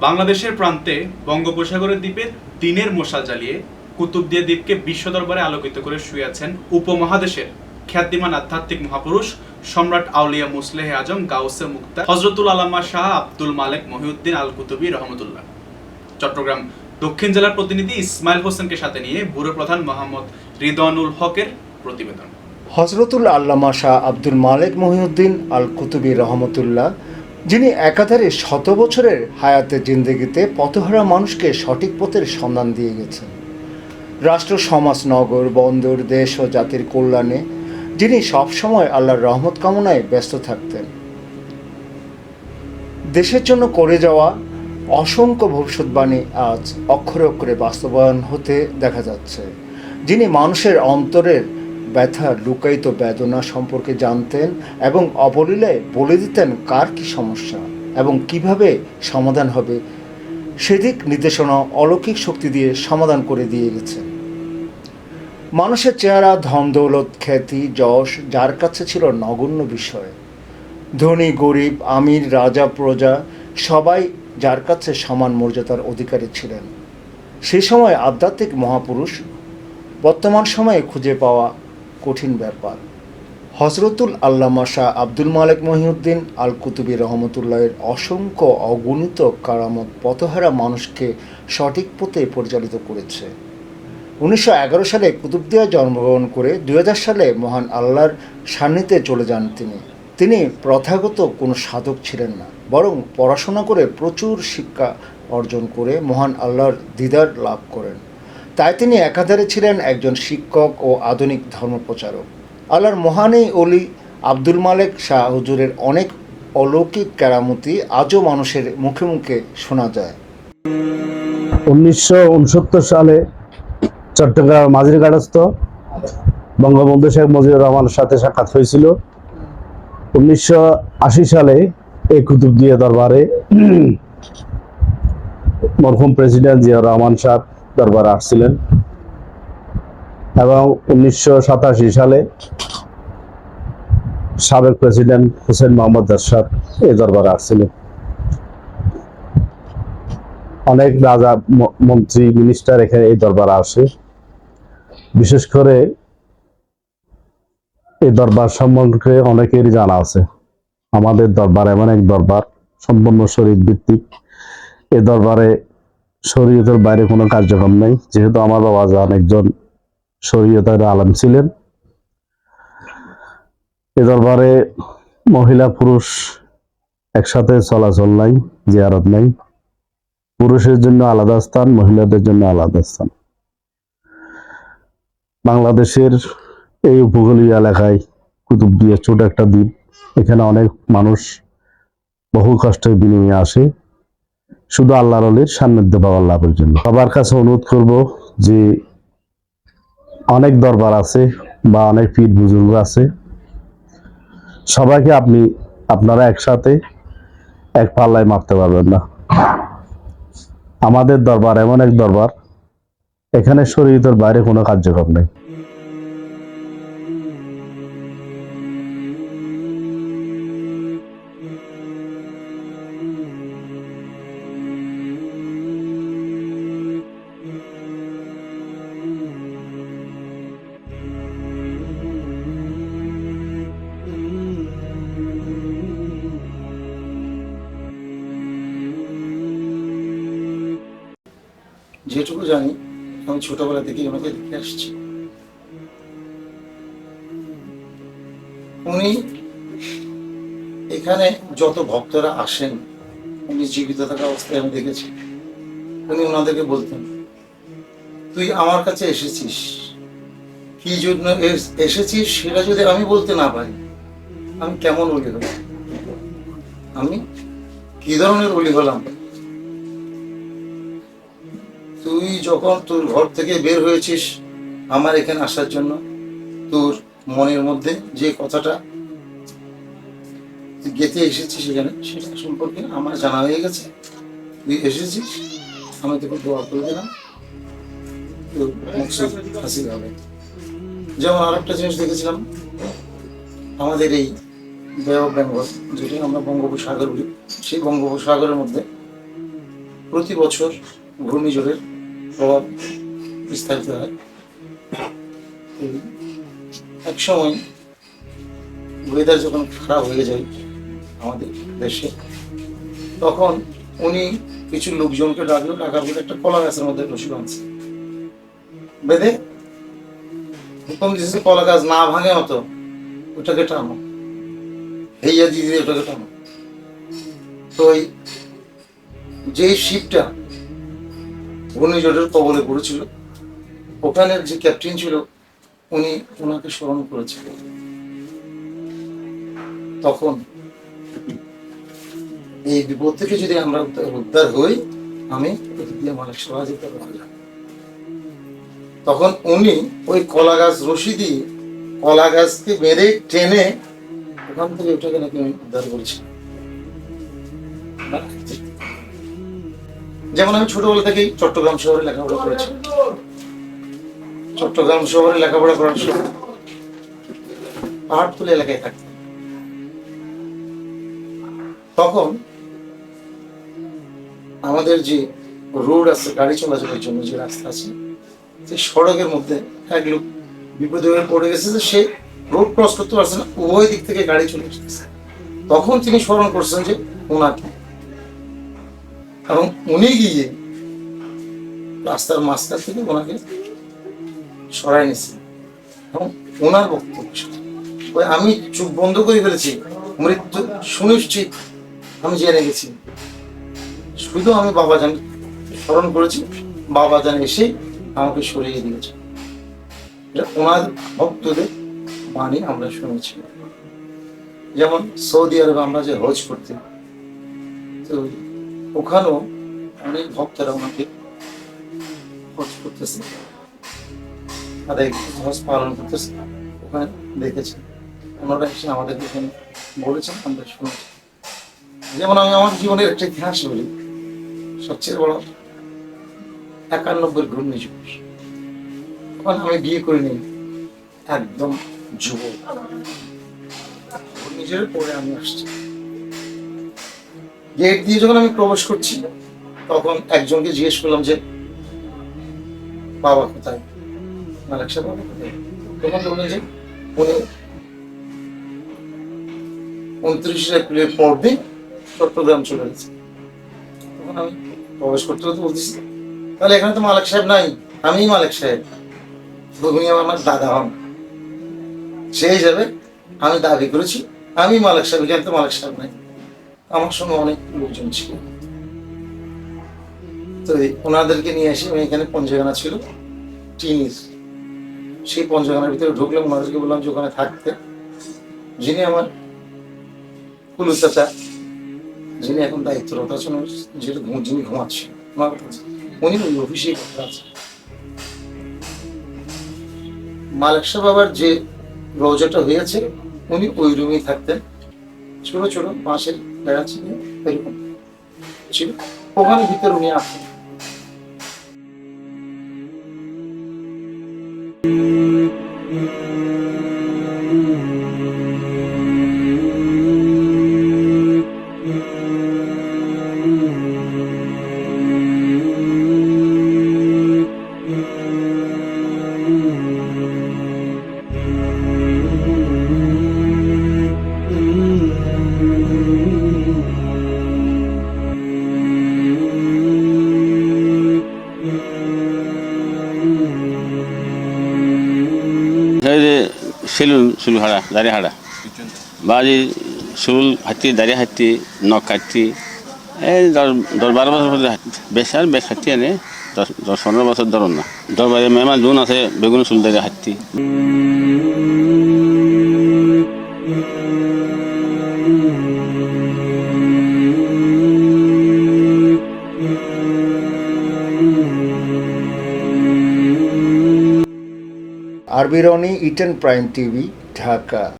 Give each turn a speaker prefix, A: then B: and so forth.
A: বাংলাদেশের প্রান্তে বঙ্গোপসাগরের দ্বীপে দিনের মশাল জ্বালিয়ে কুতুবদিয়া দ্বীপকে বিশ্ব দরবারে আলোকিত করে শুয়ে আছেন উপমহাদেশের খ্যাতিমান আধ্যাত্মিক মহাপুরুষ সম্রাট আউলিয়া মুসলেহে আজম গাউসে মুক্তার হযরতুল আল্লামা শাহ আব্দুল মালেক মহিউদ্দিন আল কুতুবী রহমতুল্লাহ। চট্টগ্রাম দক্ষিণ জেলার প্রতিনিধি ইসমাইল হোসেনকে সাথে নিয়ে ব্যুরো প্রধান মোহাম্মদ রিদওয়ানুল হকের প্রতিবেদন।
B: হযরতুল আল্লামা শাহ আব্দুল মালেক মহিউদ্দিন আল কুতুবী রহমতুল্লাহ, যিনি একাধারে 100 বছরের হায়াতে জিন্দেগিতে পথহারা মানুষকে সঠিক পথের সন্ধান দিয়ে গেছেন। রাষ্ট্র, সমাজ, নগর, বন্দর, দেশ ও জাতির কল্যাণে যিনি সবসময় আল্লাহর রহমত কামনায় ব্যস্ত থাকতেন। দেশের জন্য করে যাওয়া অসংখ্য ভবিষ্যৎবাণী আজ অক্ষরে অক্ষরে বাস্তবায়ন হতে দেখা যাচ্ছে। যিনি মানুষের অন্তরের ব্যথা, লুকায়িত বেদনা সম্পর্কে জানতেন এবং অবলীলায় বলে দিতেন কার কি সমস্যা এবং কিভাবে সমাধান হবে, সেদিক নির্দেশনা অলৌকিক শক্তি দিয়ে সমাধান করে দিয়ে গেছেন। মানুষের চেহারা, ধন দৌলত, খ্যাতি, যশ যার কাছে ছিল নগণ্য বিষয়। ধনী, গরিব, আমির, রাজা, প্রজা সবাই যার কাছে সমান মর্যাদার অধিকারী ছিলেন। সেই সময় আধ্যাত্মিক মহাপুরুষ বর্তমান সময়ে খুঁজে পাওয়া কঠিন ব্যাপার। হযরতুল আল্লামা শাহ আব্দুল মালেক মহিউদ্দিন আল কুতুবী রহমতুল্লাহের অসংখ্য অগণিত কারামত পথহারা মানুষকে সঠিক পথে পরিচালিত করেছে। 1911 সালে কুতুবদিয়ায় জন্মগ্রহণ করে 2000 সালে মহান আল্লাহর সান্নিধ্যে চলে যান তিনি প্রথাগত কোনো সাধক ছিলেন না, বরং পড়াশোনা করে প্রচুর শিক্ষা অর্জন করে মহান আল্লাহর দিদার লাভ করেন। তাই তিনি একাধারে ছিলেন একজন শিক্ষক ও আধুনিক ধর্মপ্রচারক। আল্লাহর মহান এই অলি আব্দুল মালেক শাহ হুজুরের অনেক অলৌকিক কেরামতি আজও মানুষের মুখে মুখে শোনা যায়।
C: 1969 সালে চট্টগ্রাম মাঝিরঘাটস্থ বঙ্গবন্ধু শেখ মুজিবুর রহমানের সাথে সাক্ষাৎ হয়েছিল। 1980 সালে এই কুতুবদিয়া দরবারে মরহুম প্রেসিডেন্ট জিয়াউর রহমান সাহেব দরবারে আসছিলেন এবং 1987 সালে সাবেক প্রেসিডেন্ট হোসেন মোহাম্মদ এরশাদ এই দরবারে আসছিলেন। অনেক রাজা, মন্ত্রী, মিনিস্টার এখানে এই দরবারে আসে। বিশেষ করে এই দরবার সম্পর্কে অনেকেরই জানা আছে। আমাদের দরবার এমন এক দরবার সম্পূর্ণ শরীয়ত ভিত্তিক। এই দরবারে শরীয়তের বাইরে কোনো কার্যক্রম নেই, যেহেতু আমার বাবা জান একজন শরীয়তের আলেম ছিলেন। এই দরবারে মহিলা পুরুষ একসাথে চলাচল নাই, জিয়ারত নাই। পুরুষের জন্য আলাদা স্থান, মহিলাদের জন্য আলাদা স্থান। বাংলাদেশের এই উপকূলীয় এলাকায় কুতুবদিয়া ছোট একটা দ্বীপ, এখানে অনেক মানুষ বহু কষ্টের বিনিময়ে আসে শুধু আল্লাহর ওলির সান্নিধ্য পাওয়ার লাভের জন্য। সবার কাছে অনুরোধ করব যে অনেক দরবার আছে বা অনেক পীর বুজুর্গ আছে, সবাইকে আপনারা একসাথে এক পাল্লায় মারতে পারবেন না। আমাদের দরবার এমন এক দরবার, এখানে শরীয়তের বাইরে কোনো কার্যক্রম নেই।
D: যেটুকু জানি, আমি ছোটবেলা থেকে ওনাকে দেখে আসছি। উনি এখানে যত ভক্তরা আসেন, উনি জীবিত থাকা অবস্থায় আমি দেখেছি, উনি ওনাদেরকে বলতেন, তুই আমার কাছে এসেছিস, কি জন্য এসেছিস সেটা যদি আমি বলতে না পারি, আমি কেমন ওলি হলাম, আমি কি ধরনের ওলি হলাম। তুই যখন তোর ঘর থেকে বের হয়েছিস আমার এখানে আসার জন্য, তোর মনের মধ্যে যে কথাটা গেঁথে এসেছিস এখানে, সেটা সম্পর্কে আমার জানা হয়ে গেছে। তুই এসেছিস, আমি তোকে দোয়া করে দিলাম, তোর হাসিল হবে। যেমন আর একটা জিনিস দেখেছিলাম, আমাদের এই বে অফ বেঙ্গল, যেটি আমরা বঙ্গোপসাগর বলি, সেই বঙ্গোপসাগরের মধ্যে প্রতি বছর ঘূর্ণিঝড়ের প্রভাব বিস্তারিত হয়। এক সময় ওয়েদার যখন খারাপ হয়ে যায় আমাদের দেশে, তখন উনি কিছু লোকজনকে ডাকলো, ডাকার পরে একটা কলা গাছের মধ্যে রশি বাঁধছে, বেঁধে হুকুম দিয়েছে কলা গাছ না ভাঙে মতো ওটাকে টানো, হেইয়া দিয়ে ওটাকে টানো। তো যেই শিপটা ঘূর্ণিঝড়ের কবলে পড়েছিল, ওখানের যে ক্যাপ্টেন ছিল উনি ওনাকে স্মরণ করেছিল। তখন এই বিপদ থেকে যদি আমরা উদ্ধার হই, আমি মালিক সেবা যেতে পারলাম। তখন উনি ওই কলা গাছ রশি দিয়ে কলা গাছকে মেরে টেনে ওখান থেকে ওটাকে নাকি উদ্ধার করেছি। যেমন আমি ছোটবেলা থেকেই চট্টগ্রাম শহরে লেখাপড়া করেছি। চট্টগ্রাম শহরে লেখাপড়া করার সময় পাহাড়তলী এলাকায় থাকতাম। তখন আমাদের যে রোড আছে, গাড়ি চলাচলের জন্য যে রাস্তা আছে, সেই সড়কের মধ্যে এক লোক বিপদে হয়ে পড়ে গেছে যে সে রোড ক্রস করতে পারছে না, উভয় দিক থেকে গাড়ি চলে এসেছে। তখন তিনি স্মরণ করছেন যে ওনাকে, এবং উনি গিয়ে রাস্তার মাঝখান থেকে ওনাকে সরাই নিয়েছেন। এবং ওনার বক্তব্য আমি চোখ বন্ধ করে ফেলেছি, মৃত্যু সুনিশ্চিত আমি জেনে গেছি, শুধু আমি বাবাজান স্মরণ করেছি, বাবাজান এসে আমাকে সরিয়ে দিয়েছে। এটা ওনার ভক্তদের বাণী আমরা শুনেছি। যেমন সৌদি আরবে আমরা যে হজ করতে, তো ওখানেও অনেক ভক্তরা ওনাকে হজ করতেছে, তাদের হজ পালন করতেছে, ওখানে দেখেছি। ওনারা এসে আমাদের এখানে বলেছেন, আমরা শুনেছি। যেমন আমি আমার জীবনের একটা ইতিহাস বলি, সবচেয়ে বড় 91 ঘূর্ণিঝড়, তখন আমি বিয়ে করিনি, একদম যুবক। ঘূর্ণিঝড়ের পরে আমি আসছি, গেট দিয়ে যখন আমি প্রবেশ করছি, তখন একজনকে জিজ্ঞেস করলাম যে বাবা কোথায়, মালিক সাহেব বাবা কোথায়? তখন বললেন যে উনি 29 এপ্রিলের পর দিন চট্টগ্রাম চলে গেছে। তখন আমি প্রবেশ করতে করতে বলতেছি, তাহলে এখানে তো মালিক সাহেব নাই, আমিই মালিক সাহেব, উনি আমার দাদা হন। সেই হিসাবে আমি দাবি করেছি আমি মালিক সাহেব, এখানে তো মালিক সাহেব নাই। আমার সঙ্গে অনেক লোকজন ছিল, তো ওনাদেরকে নিয়ে এসে আমি এখানে পঞ্চগানা ছিল টিনির, সেই পঞ্চগানার ভিতরে ঢুকলাম। ওনাদেরকে বললাম যে ওখানে থাকতে, যিনি আমার কুলু চাচা, যিনি এখন দায়িত্বরত আছেন, যিনি ঘুমাচ্ছেন, উনি ওই অফিসেই কথা আছে। মালিক সাহেব বাবার যে রওজাটা হয়েছে, উনি ওই রুমেই থাকতেন। ছোট ছোট বাঁশের বেড়া ছিল, এরকম ছিল, ওখানে ভিতরে উনি আসতেন।
E: চুল হাৰা দাড়ি হাৰা বা আজি চুল হাতি দাড়ি হাতি নখ কাটি এই 10-12 বছর বেশ আর বেশ হাতি আনে 10-15 বছর ধরুন না। দরবারে মেহমান জুন আছে বেগুন চুল দাড়ি হাতি।
B: আরবি রনি, ইটেন প্রাইম টিভি, ঢাকা।